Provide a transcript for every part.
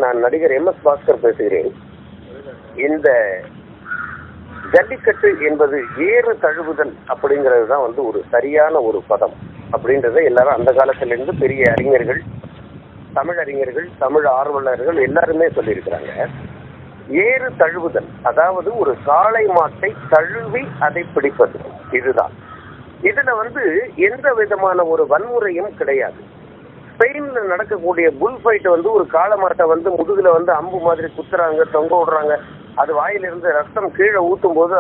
நான் நடிகர் எம்.எஸ். பாஸ்கர் பேசுகிறேன். இந்த ஜல்லிக்கட்டு என்பது ஏறு தழுவுதல் அப்படிங்கிறது தான் ஒரு சரியான ஒரு பதம் அப்படின்றத எல்லாரும் அந்த காலத்திலிருந்து பெரிய அறிஞர்கள், தமிழ் அறிஞர்கள், தமிழ் ஆர்வலர்கள் எல்லாருமே சொல்லியிருக்கிறாங்க. ஏறு தழுவுதல், அதாவது ஒரு காளை மாட்டை தழுவி அதை பிடிப்பது, இதுதான். இதுல எந்த விதமான ஒரு வன்முறையும் கிடையாது. ஸ்பெயின்ல நடக்கக்கூடிய புல் ஃபைட் ஒரு காளை மாட்டை முதுகுல அம்பு மாதிரி குத்துறாங்க, தொங்க விடுறாங்க. அது வாயிலிருந்து ரத்தம் கீழே ஊட்டும் போது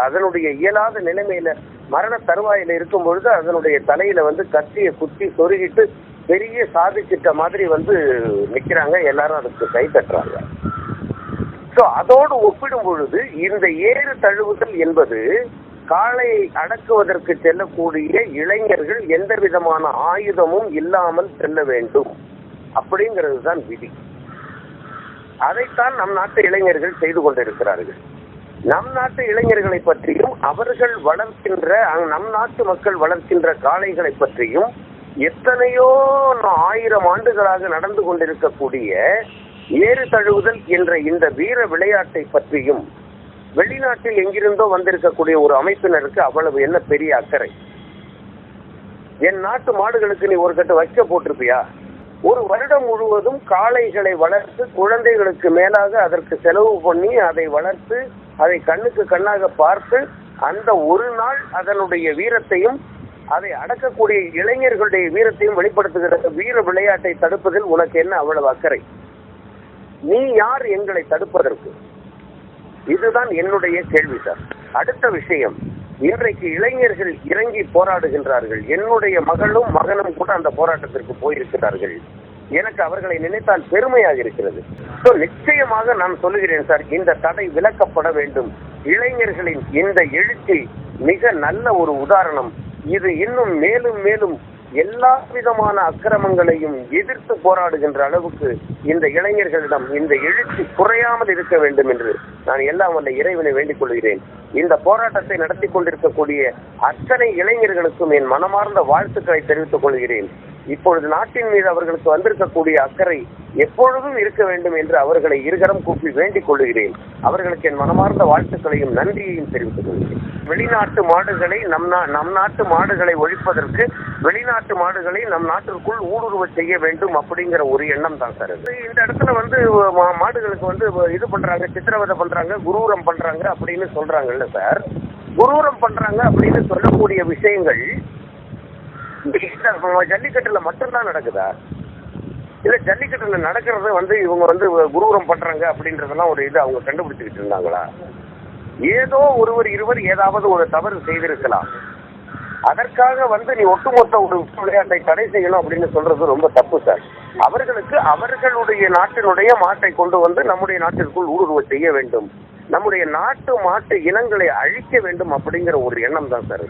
அதனுடைய இயலாத நிலைமையில மரண தருவாயில இருக்கும் பொழுது அதனுடைய தலையில கத்திய குத்தி சொருகிட்டு பெரிய சாதிச்சிட்ட மாதிரி நிக்கிறாங்க. எல்லாரும் அதுக்கு கை தட்டுறாங்க. சோ அதோடு ஒப்பிடும் பொழுது இந்த ஏறு தழுவுதல் என்பது காளையை அடக்குவதற்கு செல்லக்கூடிய இளைஞர்கள் எந்த விதமான ஆயுதமும் இல்லாமல் செல்ல வேண்டும் அப்படிங்கிறது தான் விதி. அதைத்தான் நம் நாட்டு இளைஞர்கள் செய்து கொண்டிருக்கிறார்கள். நம் நாட்டு இளைஞர்களை பற்றியும் அவர்கள் வளர்க்கின்ற, நம் நாட்டு மக்கள் வளர்க்கின்ற காளைகளை பற்றியும் எத்தனையோ 1000 ஆண்டுகளாக நடந்து கொண்டிருக்கக்கூடிய ஏறு தழுவுதல் என்ற இந்த வீர விளையாட்டை பற்றியும் வெளிநாட்டில் எங்கிருந்தோ வந்திருக்கக்கூடிய ஒரு அமைப்பினருக்கு அவ்வளவு என்ன பெரிய அக்கறை? என் நாட்டு மாடுகளுக்கு நீ ஒரு கட்டு வைக்க போட்டிருப்பியா? ஒரு வருடம் முழுவதும் காளைகளை வளர்த்து குழந்தைகளுக்கு மேலாக அதற்கு செலவு பண்ணி அதை வளர்த்து அதை கண்ணுக்கு கண்ணாக பார்த்து அந்த ஒரு நாள் அதனுடைய வீரத்தையும் அதை அடக்கக்கூடிய இளைஞர்களுடைய வீரத்தையும் வெளிப்படுத்துகிற வீர விளையாட்டை தடுப்பதில் உனக்கு என்ன அவ்வளவு அக்கறை? நீ யார் எங்களை தடுப்பதற்கு? இதுதான் என்னுடைய கேள்வி சார். அடுத்த விஷயம், இன்றைக்கு இளைஞர்கள் இறங்கி போராடுகின்றார்கள். என்னுடைய மகளும் மகனும் கூட அந்த போராட்டத்திற்கு போயிருக்கிறார்கள். எனக்கு அவர்களை நினைத்தால் பெருமையாக இருக்கிறது. நிச்சயமாக நான் சொல்லுகிறேன் சார், இந்த தடை விலக்கப்பட வேண்டும். இளைஞர்களின் இந்த எழுச்சி மிக நல்ல ஒரு உதாரணம். இது இன்னும் மேலும் மேலும் எல்லா விதமான அக்கிரமங்களையும் எதிர்த்து போராடுகின்ற அளவுக்கு இந்த இளைஞர்களிடம் இந்த எழுச்சி குறையாமல் இருக்க வேண்டும் என்று நான் எல்லாம் வல்ல இறைவனை வேண்டிக் கொள்கிறேன். இந்த போராட்டத்தை நடத்தி கொண்டிருக்கக்கூடிய அத்தனை இளைஞர்களுக்கும் என் மனமார்ந்த வாழ்த்துக்களை தெரிவித்துக் கொள்கிறேன். இப்பொழுது நாட்டின் மீது அவர்களுக்கு வந்திருக்கக்கூடிய அக்கறை எப்பொழுதும் இருக்க வேண்டும் என்று அவர்களை இருகரம் கூப்பி வேண்டிக் கொள்கிறேன். அவர்களுக்கு என் மனமார்ந்த வாழ்த்துக்களையும் நன்றியையும் தெரிவித்துக் கொள்கிறேன். வெளிநாட்டு மாடுகளை நம் நாட்டு மாடுகளை ஒழிப்பதற்கு வெளிநாட்டு மாடுகளை நம் நாட்டிற்குள் ஊடுருவ செய்ய வேண்டும் அப்படிங்கிற ஒரு எண்ணம் தான் சார். இந்த இடத்துல மாடுகளுக்கு இது பண்றாங்க, சித்திரவதை பண்றாங்க, குரூரம் பண்றாங்க அப்படின்னு சொல்றாங்கல்ல சார். குரூரம் பண்றாங்க அப்படின்னு சொல்லக்கூடிய விஷயங்கள் ஜல்லிக்கட்டுல மட்டும்தான் நடக்குதா? இல்ல ஜல்லிக்கட்டுல நடக்கிறது இவங்க குரூரம் பண்றாங்க அப்படின்றதெல்லாம் ஒரு இது அவங்க கண்டுபிடிச்சுக்கிட்டு இருந்தாங்களா? ஏதோ ஒருவர் இருவர் ஏதாவது ஒரு தவறு செய்திருக்கலாம். அதற்காக நீ ஒட்டுமொத்த ஒரு விளையாட்டை தடை செய்யணும் அப்படின்னு சொல்றது ரொம்ப தப்பு சார். அவர்களுக்கு அவர்களுடைய நாட்டினுடைய மாட்டை கொண்டு நம்முடைய நாட்டிற்குள் ஊடுருவ செய்ய வேண்டும். நம்முடைய நாட்டு மாட்டு இனங்களை அழிக்க வேண்டும் அப்படிங்கிற ஒரு எண்ணம் தான் சார்.